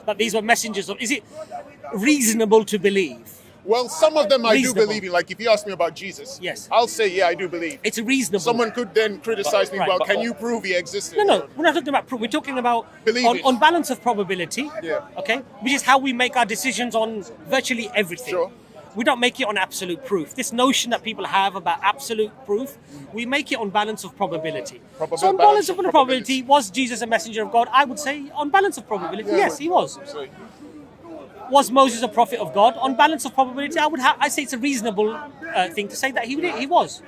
that these were messengers of? Is it reasonable to believe? Well, some of them I do Reasonable. believe in. Like if you ask me about Jesus, Yes. I'll say, yeah, I do believe. It's reasonable. Someone could then criticize me, Right. well, can you prove he existed? No, we're not talking about proof. We're talking about Believe it. on balance of probability. Yeah. Okay, which is how we make our decisions on virtually everything. Sure. We don't make it on absolute proof. This notion that people have about absolute proof, we make it on balance of probability. So on balance of probability, was Jesus a messenger of God? I would say on balance of probability, yes, he was. So, Was Moses a prophet of God? On balance of probability, I say it's a reasonable thing to say that he was.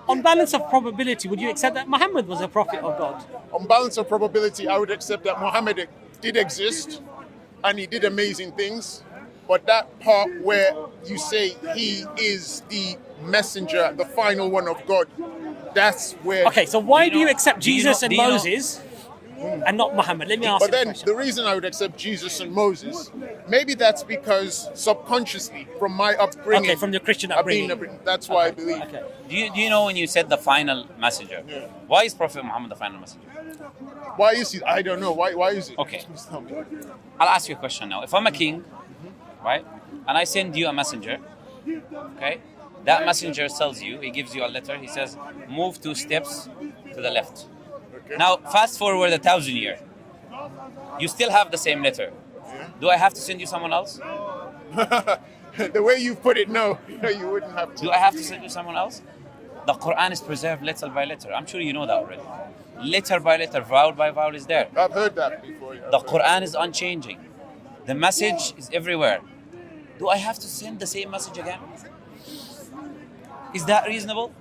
On balance of probability, would you accept that Muhammad was a prophet of God? on balance of probability, I would accept that Muhammad did exist and he did amazing things. But that part where you say he is the messenger, the final one of God, that's where... Okay, so why do you accept do you Jesus know- and do you know- Moses and not Muhammad? Let me ask But you a then question. the reason I would accept Jesus and Moses, maybe that's because subconsciously, from my upbringing... Okay, from your Christian I've been upbringing. that's why I believe. Okay. Do you know when you said the final messenger? Yeah. Why is Prophet Muhammad the final messenger? Why is he? I don't know. Why is it? Okay. Please tell me. I'll ask you a question now. If I'm a king, right, and I send you a messenger, okay, that messenger tells you, he gives you a letter, he says, move 2 steps to the left. Okay. Now, fast forward 1,000 years. You still have the same letter. Do I have to send you someone else? The way you put it, no, you wouldn't have to. Do I have to send you someone else? The Quran is preserved letter by letter. I'm sure you know that already. Letter by letter, vowel by vowel is there. I've heard that before. Yeah. The Quran is unchanging. The message is everywhere. Do I have to send the same message again? Is that reasonable?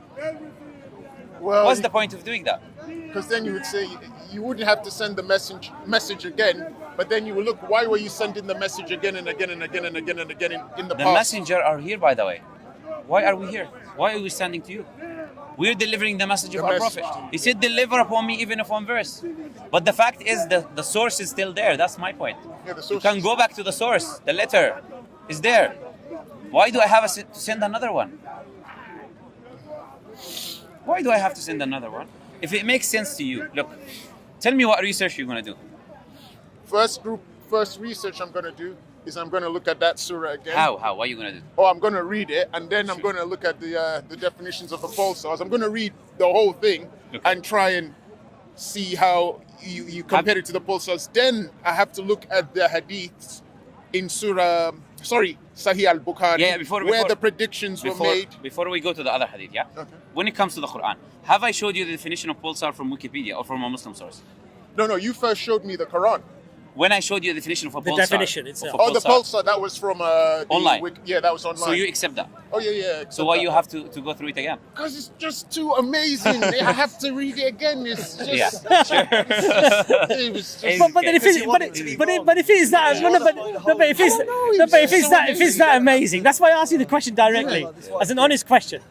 Well, What's the point of doing that? because then you would say you wouldn't have to send the message again, but then you would look, why were you sending the message again and again and again and again and again in the The past? messenger are here, by the way. Why are we here? Why are we standing to you? We're delivering the message of The our message. prophet. He said, deliver upon me even if one verse. But the fact is the source is still there. That's my point. Yeah, the You source can is- go back to the source. The letter is there. Why do I have to send another one? Why do I have to send another one? If it makes sense to you, look, tell me what research you're going to do. First research I'm going to do is I'm going to look at that surah again. How? What are you going to do? Oh, I'm going to read it, and then I'm going to look at the definitions of the pulsars. I'm going to read the whole thing and try and see how you compare it to the pulsars. Then I have to look at the hadiths in Sahih al-Bukhari, where the predictions were made. Before we go to the other hadith, yeah? Okay. When it comes to the Quran, have I showed you the definition of pulsar from Wikipedia or from a Muslim source? No, you first showed me the Quran. When I showed you the definition of a The pulsar. definition itself. Oh, the pulsar, that was from... Online. Yeah, that was online. So you accept that. Oh, yeah. So why you have to go through it again? Because it's just too amazing. I have to read it again. It's just... Yeah, sure. It was just... But if it's that amazing, that's why I asked you the question directly, as an honest question,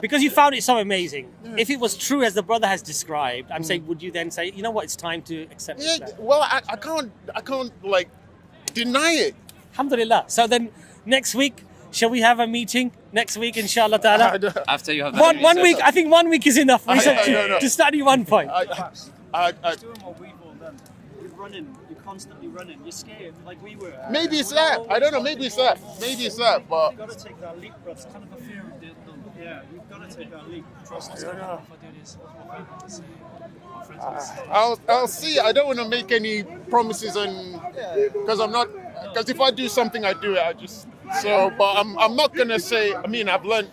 because you found it so amazing. If it was true as the brother has described, I'm saying, would you then say, you know what, it's time to accept Yeah, it? well, I can't like deny it. Alhamdulillah. So then next week, shall we have a meeting next week, inshallah ta'ala? After you have One week, I think 1 week is enough No. to study one point. I, Doing what we've all done. You're running. You're constantly running. You're scared, like we were. maybe it's that. I don't know. Maybe it's that. But You've got to take that leap, bro. It's kind of a fear of the yeah. You've got to take that leap. Trust us. I'll see. I don't want to make any promises because if I do something, I do it. But I'm not gonna say. I mean, I've learned.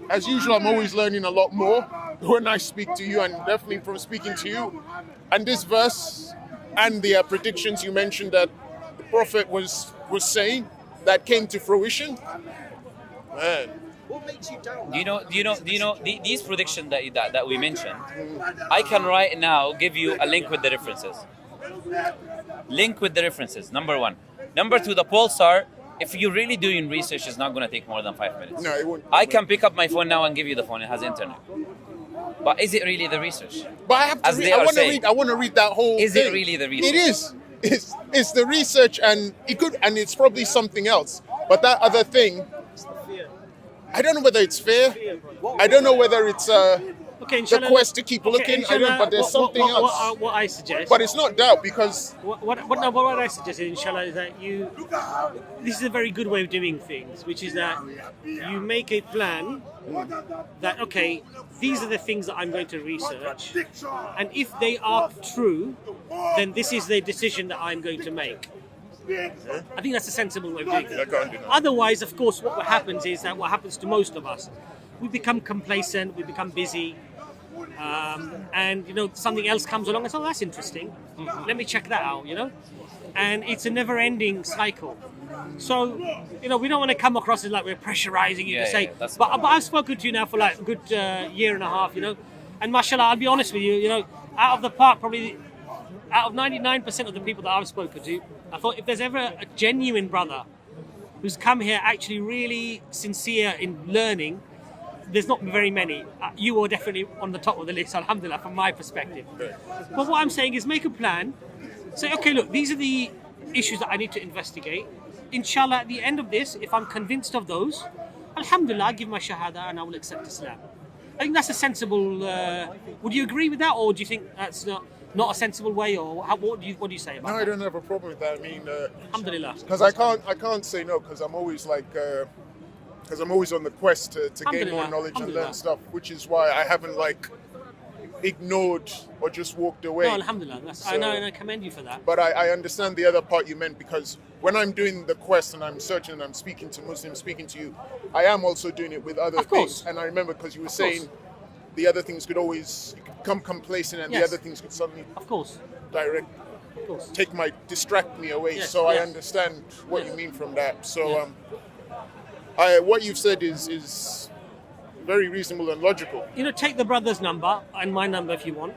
As usual, I'm always learning a lot more when I speak to you, and definitely from speaking to you. And this verse and the predictions you mentioned that the Prophet was saying that came to fruition. Man, What makes you doubt? Do you know these predictions that we mentioned? I can right now give you a link with the references. Link with the references. Number 1. Number 2, the pulsar. If you're really doing research, it's not going to take more than 5 minutes. No, it wouldn't. I can pick up my phone now and give you the phone. It has internet. But is it really the research? But I have to As read. they I are want to saying. read. I want to read that whole. Is it thing. really the research? It is. It's the research, and it's probably something else. But that other thing, It's the fear. I don't know whether it's fair. I don't know whether it's Okay, the inshallah, quest to keep okay, looking. inshallah, But there's something else. What I suggest. But it's not doubt because What I suggest, inshallah, is that this is a very good way of doing things, which is that you make a plan that, okay, these are the things that I'm going to research, and if they are true, then this is the decision that I'm going to make. I think that's a sensible way of doing it. Otherwise, of course, what happens is that what happens to most of us, we become complacent, we become busy, and something else comes along and says, "Oh, that's interesting. Let me check that out." And it's a never-ending cycle. So we don't want to come across as like we're pressurizing you to say. But I've spoken to you now for like a good year and a half, and mashallah, I'll be honest with you, out of the park, probably out of 99% of the people that I've spoken to, I thought if there's ever a genuine brother who's come here actually really sincere in learning, there's not very many. You are definitely on the top of the list, alhamdulillah, from my perspective. But what I'm saying is make a plan. Say, okay, look, these are the issues that I need to investigate. Inshallah, at the end of this, if I'm convinced of those, alhamdulillah, I give my shahada and I will accept Islam. I think that's a sensible... would you agree with that, or do you think that's not a sensible way, or what do you say about that? No, I don't have a problem with that. I mean, alhamdulillah. Because I can't say no, because I'm always like... because I'm always on the quest to gain more knowledge and learn stuff, which is why I haven't ignored or just walked away. No, alhamdulillah. I know, and I commend you for that. But I understand the other part you meant, because when I'm doing the quest and I'm searching and I'm speaking to Muslims, speaking to you, I am also doing it with other things. And I remember because you were saying the other things could always become complacent, and the other things could suddenly distract me away. Yes, so I understand what you mean from that. So what you've said is very reasonable and logical. Take the brother's number and my number if you want.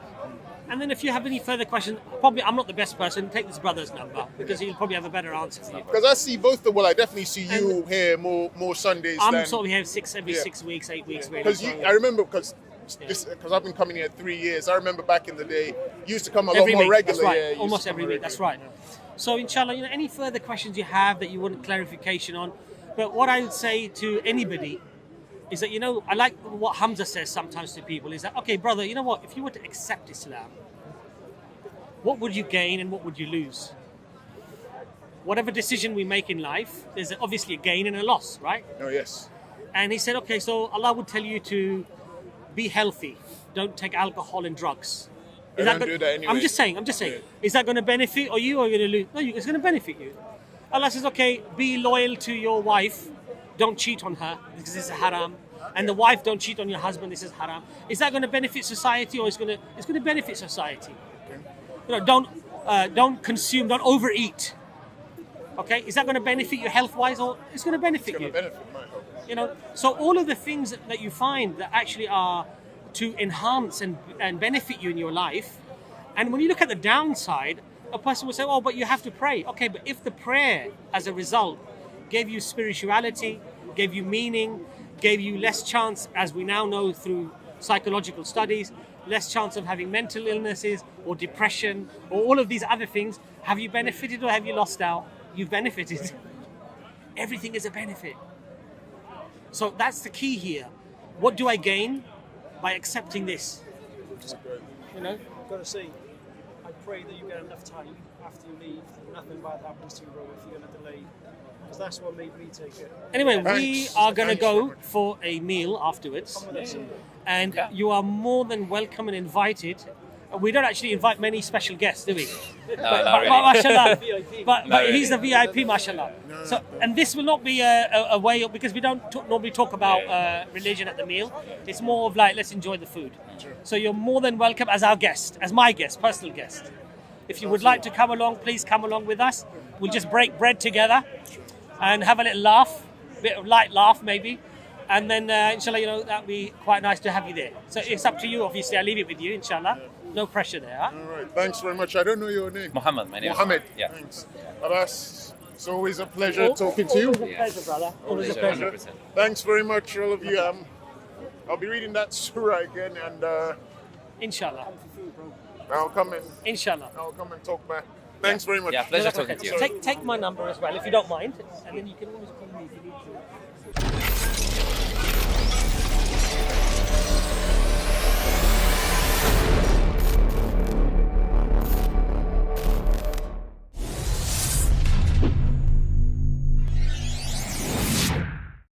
And then if you have any further questions, probably I'm not the best person, take this brother's number, because he'll probably have a better answer for you. Because I see I definitely see you here more Sundays. I'm sort of here every 6 weeks, 8 weeks, really. Because I remember, because I've been coming here 3 years, I remember back in the day, you used to come a lot more regularly. That's right, Yeah, almost every week, that's right. So inshallah, any further questions you have that you want clarification on, but what I would say to anybody is that, I like what Hamza says sometimes to people, is that, okay, brother, you know what, if you were to accept Islam, what would you gain and what would you lose? Whatever decision we make in life, there's obviously a gain and a loss, right? Oh, yes. And he said, okay, so Allah would tell you to be healthy, don't take alcohol and drugs. I don't do that anyway. I'm just saying, is that going to benefit you or are you going to lose? No, it's going to benefit you. Allah says, okay, be loyal to your wife, don't cheat on her, because this is haram. And the wife, don't cheat on your husband, this is haram. Is that going to benefit society, or it's going to benefit society? Okay. Don't consume, don't overeat. Okay, is that going to benefit you health-wise, or it's going to benefit you? It's going to benefit my health. So all of the things that you find that actually are to enhance and benefit you in your life. And when you look at the downside, a person will say, "Oh, but you have to pray." Okay, but if the prayer, as a result, gave you spirituality, gave you meaning, gave you less chance, as we now know through psychological studies, less chance of having mental illnesses or depression or all of these other things, have you benefited or have you lost out? You've benefited. Everything is a benefit. So that's the key here. What do I gain by accepting this? I've got to say, I pray that you get enough time after you leave, nothing bad happens to you, bro, if you're going to delay. Because that's what made me take it. Anyway, we are going to go for a meal afterwards. And you are more than welcome and invited. We don't actually invite many special guests, do we? Not really. Mashallah. But really. he's the VIP, mashallah. So, and this will not be a way of, because we don't normally talk about religion at the meal. It's more of like, let's enjoy the food. So you're more than welcome as our guest, as my guest, personal guest. If you would like to come along, please come along with us. We'll just break bread together and have a little laugh, a bit of light laugh maybe. And then, inshallah, that'd be quite nice to have you there. So it's up to you, obviously. I'll leave it with you, inshallah. No pressure there. Huh? All right. Thanks very much. I don't know your name. Muhammad, my name. Muhammad. Yeah. Thanks. Abbas, it's always a pleasure talking to you. Always a pleasure, brother. Always a pleasure. 100%. Thanks very much, all of you. I'll be reading that surah again, and Inshallah. I'll come and Inshallah. talk back. Thanks very much. Yeah, pleasure talking to you. Take my number as well, if you don't mind. And then you can always call me if you need to.